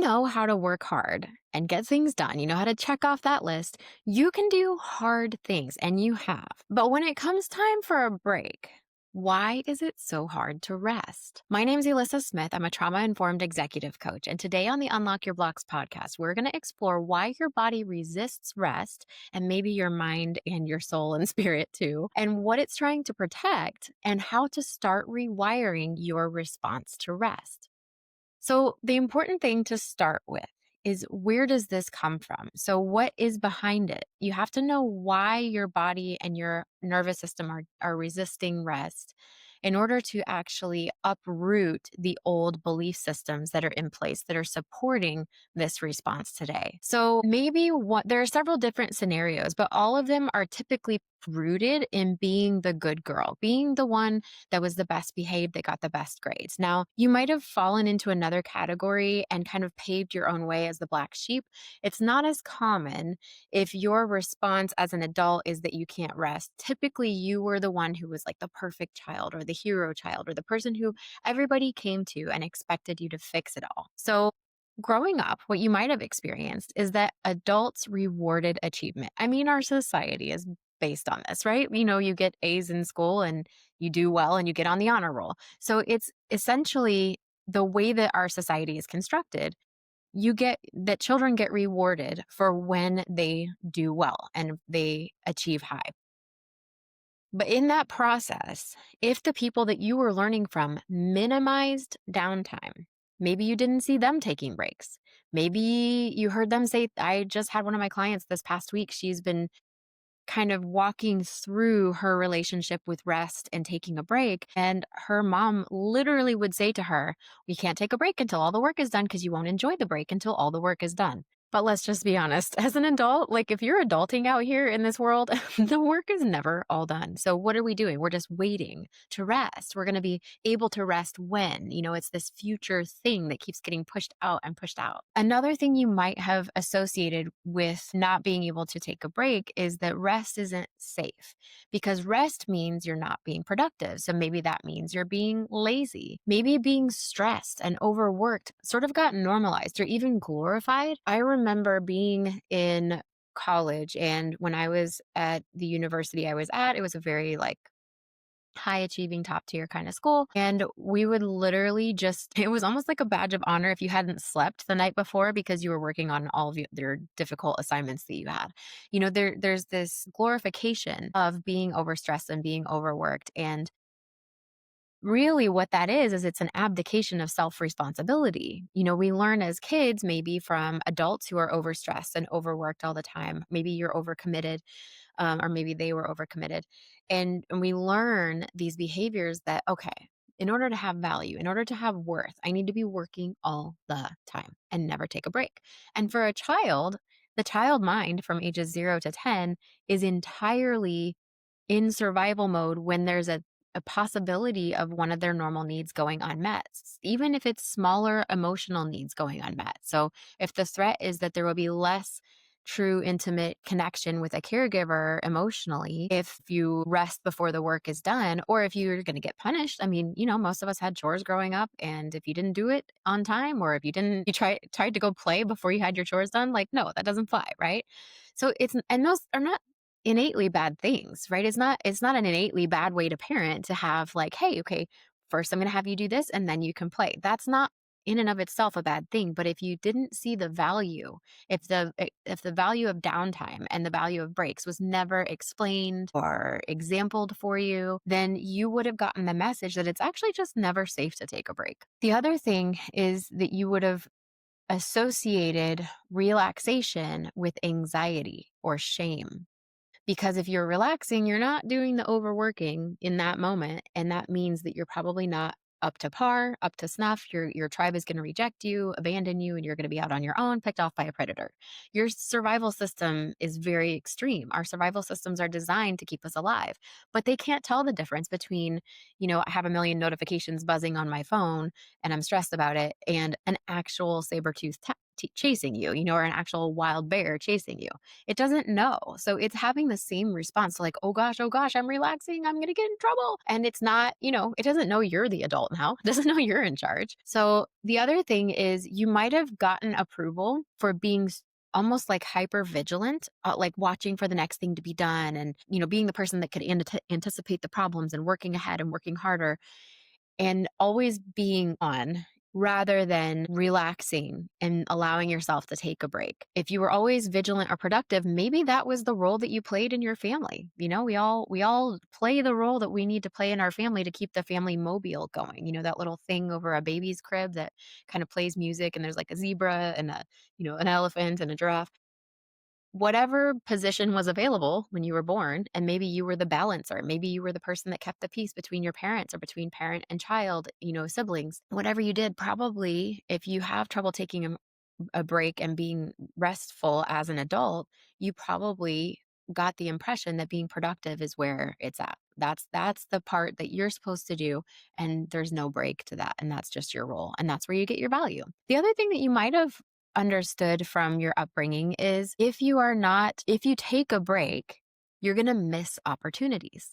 know how to work hard and get things done, you know how to check off that list, you can do hard things and you have. But when it comes time for a break, why is it so hard to rest? My name's Elissa Smith. I'm a trauma informed executive coach. And today on the Unlock Your Blocks podcast, we're going to explore why your body resists rest and maybe your mind and your soul and spirit too, and what it's trying to protect and how to start rewiring your response to rest. So, the important thing to start with is where does this come from? So, what is behind it? You have to know why your body and your nervous system are resisting rest in order to actually uproot the old belief systems that are in place that are supporting this response today. So, maybe what there are several different scenarios, but all of them are typically rooted in being the good girl, being the one that was the best behaved, that got the best grades. Now, you might have fallen into another category and kind of paved your own way as the black sheep. It's not as common if your response as an adult is that you can't rest. Typically, you were the one who was like the perfect child or the hero child or the person who everybody came to and expected you to fix it all. So, growing up, what you might have experienced is that adults rewarded achievement. I mean, our society is based on this, right? You know, you get A's in school and you do well and you get on the honor roll. So it's essentially the way that our society is constructed. You get that children get rewarded for when they do well and they achieve high. But in that process, if the people that you were learning from minimized downtime, maybe you didn't see them taking breaks. Maybe you heard them say, I just had one of my clients this past week. She's been kind of walking through her relationship with rest and taking a break. And her mom literally would say to her, we can't take a break until all the work is done because you won't enjoy the break until all the work is done. But let's just be honest, as an adult, like if you're adulting out here in this world, the work is never all done. So what are we doing? We're just waiting to rest. We're going to be able to rest when, it's this future thing that keeps getting pushed out and pushed out. Another thing you might have associated with not being able to take a break is that rest isn't safe because rest means you're not being productive. So maybe that means you're being lazy. Maybe being stressed and overworked sort of got normalized or even glorified. I remember being in college, and when I was at the university I was at, it was a very high achieving top tier kind of school. And we would literally it was almost like a badge of honor if you hadn't slept the night before because you were working on all of your difficult assignments that you had. There's this glorification of being overstressed and being overworked. And really what that is it's an abdication of self-responsibility. We learn as kids, maybe from adults who are overstressed and overworked all the time. Maybe you're overcommitted, or maybe they were overcommitted. And we learn these behaviors that, okay, in order to have value, in order to have worth, I need to be working all the time and never take a break. And for a child, the child mind from ages 0 to 10 is entirely in survival mode when there's a possibility of one of their normal needs going unmet, even if it's smaller emotional needs going unmet. So if the threat is that there will be less true intimate connection with a caregiver emotionally if you rest before the work is done, or if you're going to get punished. I mean, most of us had chores growing up, and if you didn't do it on time, or if you tried to go play before you had your chores done, no, that doesn't fly, right? So and those are not innately bad things, right? It's not an innately bad way to parent to have hey, okay, first I'm going to have you do this and then you can play. That's not in and of itself a bad thing. But if you didn't see the value, if the value of downtime and the value of breaks was never explained or exampled for you, then you would have gotten the message that it's actually just never safe to take a break. The other thing is that you would have associated relaxation with anxiety or shame. Because if you're relaxing, you're not doing the overworking in that moment. And that means that you're probably not up to par, up to snuff. Your tribe is going to reject you, abandon you, and you're going to be out on your own, picked off by a predator. Your survival system is very extreme. Our survival systems are designed to keep us alive, but they can't tell the difference between, I have a million notifications buzzing on my phone and I'm stressed about it, and an actual saber-toothed chasing you, or an actual wild bear chasing you. It doesn't know. So it's having the same response like, oh gosh, I'm relaxing. I'm going to get in trouble. And it's not, it doesn't know you're the adult now. It doesn't know you're in charge. So the other thing is you might have gotten approval for being almost like hyper vigilant, like watching for the next thing to be done and, being the person that could anticipate the problems and working ahead and working harder and always being on rather than relaxing and allowing yourself to take a break. If you were always vigilant or productive, maybe that was the role that you played in your family. We all play the role that we need to play in our family to keep the family mobile going. That little thing over a baby's crib that kind of plays music and there's like a zebra and an elephant and a giraffe. Whatever position was available when you were born, and maybe you were the balancer, maybe you were the person that kept the peace between your parents or between parent and child, siblings. Whatever you did, probably if you have trouble taking a break and being restful as an adult, you probably got the impression that being productive is where it's at. That's the part that you're supposed to do, and there's no break to that, and that's just your role, and that's where you get your value. The other thing that you might have understood from your upbringing is if you take a break, you're going to miss opportunities.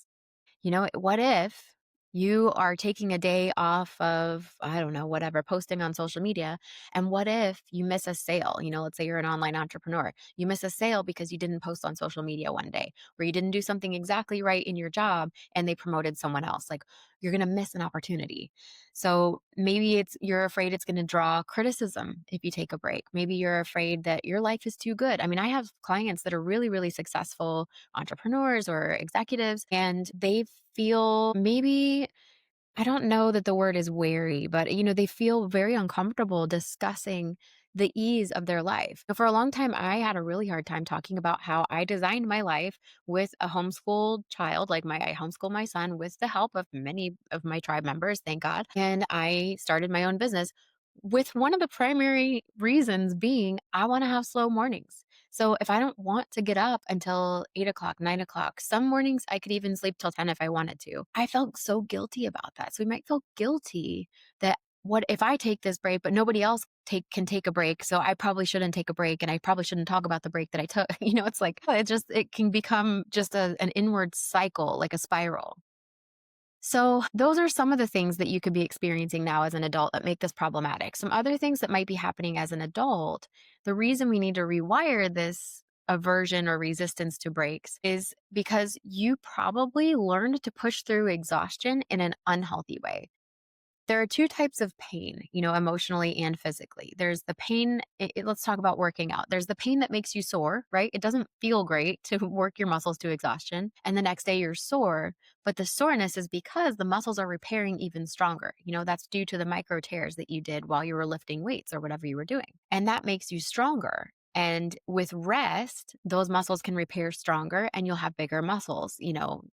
What if you are taking a day off of, I don't know, whatever, posting on social media? And what if you miss a sale? Let's say you're an online entrepreneur. You miss a sale because you didn't post on social media one day, or you didn't do something exactly right in your job and they promoted someone else. Like, you're going to miss an opportunity. So maybe you're afraid it's going to draw criticism if you take a break. Maybe you're afraid that your life is too good. I mean, I have clients that are really, really successful entrepreneurs or executives, and they feel maybe, I don't know that the word is wary, but they feel very uncomfortable discussing the ease of their life. For a long time, I had a really hard time talking about how I designed my life with a homeschooled child. I homeschool my son with the help of many of my tribe members, thank God. And I started my own business with one of the primary reasons being I want to have slow mornings. So if I don't want to get up until 8 o'clock, 9 o'clock, some mornings I could even sleep till 10 if I wanted to. I felt so guilty about that. So we might feel guilty that what if I take this break, but nobody else can take a break. So I probably shouldn't take a break and I probably shouldn't talk about the break that I took. It's like it can become just an inward cycle, like a spiral. So, those are some of the things that you could be experiencing now as an adult that make this problematic. Some other things that might be happening as an adult, the reason we need to rewire this aversion or resistance to breaks is because you probably learned to push through exhaustion in an unhealthy way. There are two types of pain, emotionally and physically. There's the pain, let's talk about working out. There's the pain that makes you sore, right? It doesn't feel great to work your muscles to exhaustion. And the next day you're sore, but the soreness is because the muscles are repairing even stronger. That's due to the micro tears that you did while you were lifting weights or whatever you were doing. And that makes you stronger. And with rest, those muscles can repair stronger and you'll have bigger muscles,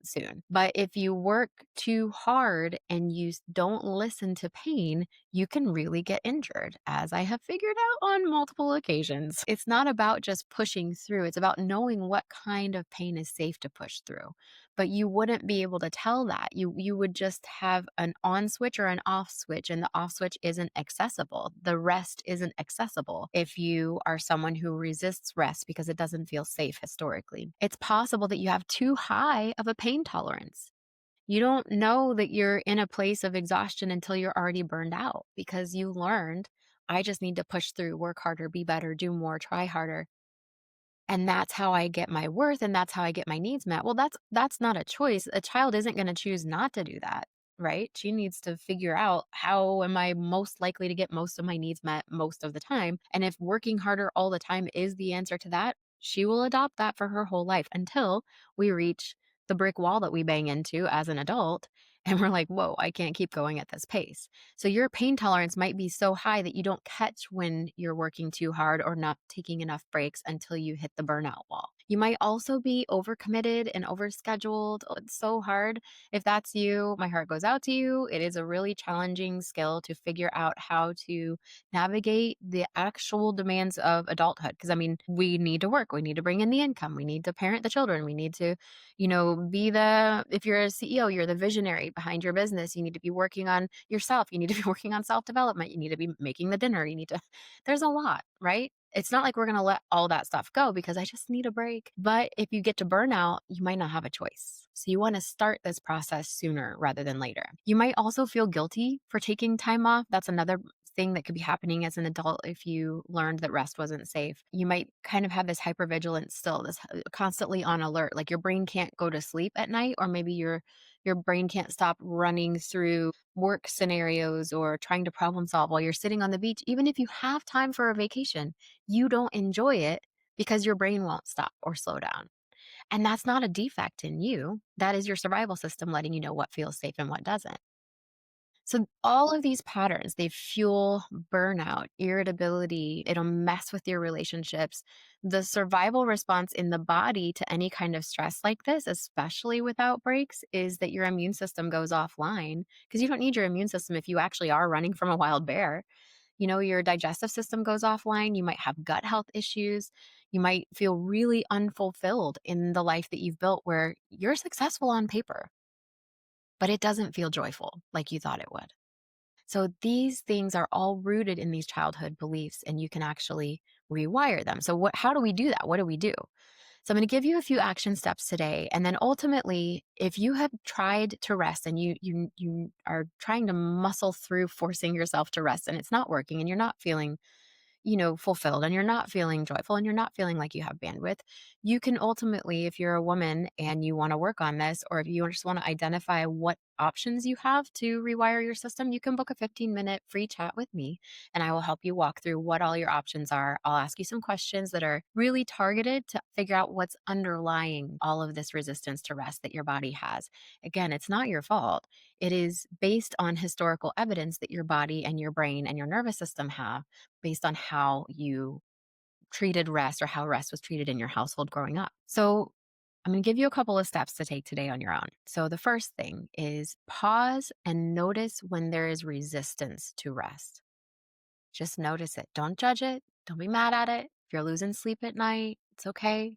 soon. But if you work too hard and you don't listen to pain, you can really get injured, as I have figured out on multiple occasions. It's not about just pushing through, it's about knowing what kind of pain is safe to push through. But you wouldn't be able to tell that. You would just have an on switch or an off switch, and the off switch isn't accessible. The rest isn't accessible if you are someone who resists rest because it doesn't feel safe historically. It's possible that you have too high of a pain tolerance. You don't know that you're in a place of exhaustion until you're already burned out because you learned, I just need to push through, work harder, be better, do more, try harder. And that's how I get my worth and that's how I get my needs met. Well, that's not a choice. A child isn't going to choose not to do that, right? She needs to figure out, how am I most likely to get most of my needs met most of the time? And if working harder all the time is the answer to that, she will adopt that for her whole life until we reach the brick wall that we bang into as an adult and we're like, "Whoa, I can't keep going at this pace." So your pain tolerance might be so high that you don't catch when you're working too hard or not taking enough breaks until you hit the burnout wall. You might also be overcommitted and overscheduled. Oh, it's so hard. If that's you, my heart goes out to you. It is a really challenging skill to figure out how to navigate the actual demands of adulthood. Because, I mean, we need to work, we need to bring in the income, we need to parent the children, we need to, be if you're a CEO, you're the visionary behind your business. You need to be working on yourself. You need to be working on self development. You need to be making the dinner. There's a lot, right? It's not like we're going to let all that stuff go because I just need a break. But if you get to burnout, you might not have a choice. So you want to start this process sooner rather than later. You might also feel guilty for taking time off. That's another thing that could be happening as an adult if you learned that rest wasn't safe. You might kind of have this hypervigilance still, this constantly on alert, like your brain can't go to sleep at night, or maybe your brain can't stop running through work scenarios or trying to problem solve while you're sitting on the beach. Even if you have time for a vacation, you don't enjoy it because your brain won't stop or slow down. And that's not a defect in you. That is your survival system letting you know what feels safe and what doesn't. So all of these patterns, they fuel burnout, irritability, it'll mess with your relationships. The survival response in the body to any kind of stress like this, especially with outbreaks, is that your immune system goes offline because you don't need your immune system if you actually are running from a wild bear. Your digestive system goes offline, you might have gut health issues, you might feel really unfulfilled in the life that you've built where you're successful on paper, but it doesn't feel joyful like you thought it would. So these things are all rooted in these childhood beliefs and you can actually rewire them. So how do we do that? What do we do? So I'm going to give you a few action steps today, and then ultimately if you have tried to rest and you are trying to muscle through forcing yourself to rest and it's not working and you're not feeling fulfilled and you're not feeling joyful and you're not feeling like you have bandwidth, you can ultimately, if you're a woman and you want to work on this, or if you just want to identify what options you have to rewire your system, you can book a 15-minute free chat with me and I will help you walk through what all your options are. I'll ask you some questions that are really targeted to figure out what's underlying all of this resistance to rest that your body has. Again, it's not your fault. It is based on historical evidence that your body and your brain and your nervous system have based on how you treated rest or how rest was treated in your household growing up. So, I'm going to give you a couple of steps to take today on your own. So, the first thing is pause and notice when there is resistance to rest. Just notice it. Don't judge it. Don't be mad at it. If you're losing sleep at night, it's okay.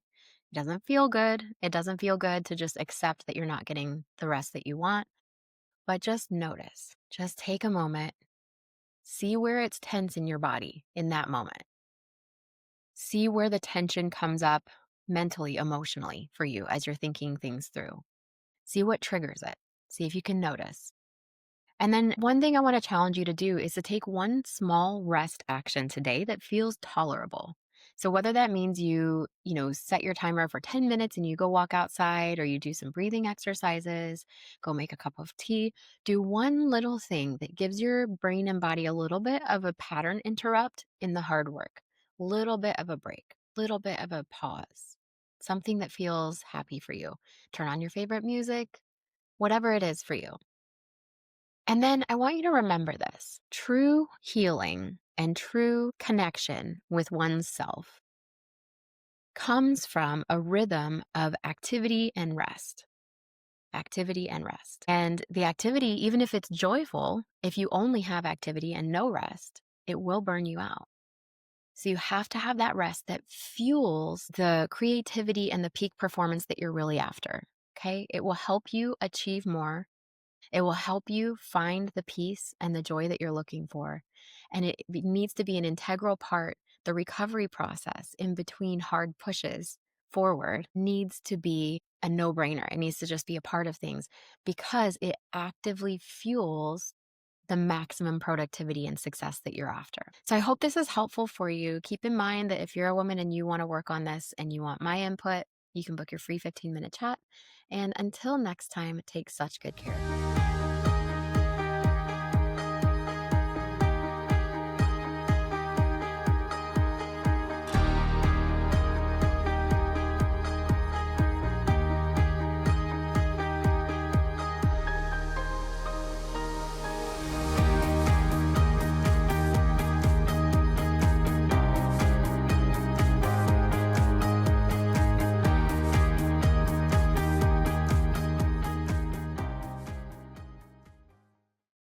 It doesn't feel good. It doesn't feel good to just accept that you're not getting the rest that you want, but just notice. Just take a moment. See where it's tense in your body in that moment. See where the tension comes up mentally, emotionally for you as you're thinking things through. See what triggers it. See if you can notice. And then one thing I want to challenge you to do is to take one small rest action today that feels tolerable. So whether that means you set your timer for 10 minutes and you go walk outside, or you do some breathing exercises, go make a cup of tea, do one little thing that gives your brain and body a little bit of a pattern interrupt in the hard work, little bit of a break, little bit of a pause, something that feels happy for you. Turn on your favorite music, whatever it is for you. And then I want you to remember this: true healing and true connection with oneself comes from a rhythm of activity and rest. Activity and rest. And the activity, even if it's joyful, if you only have activity and no rest, it will burn you out. So you have to have that rest that fuels the creativity and the peak performance that you're really after. Okay. It will help you achieve more. It will help you find the peace and the joy that you're looking for. And it needs to be an integral part. The recovery process in between hard pushes forward needs to be a no brainer. It needs to just be a part of things because it actively fuels the maximum productivity and success that you're after. So I hope this is helpful for you. Keep in mind that if you're a woman and you want to work on this and you want my input, you can book your free 15-minute chat. And until next time, take such good care of you.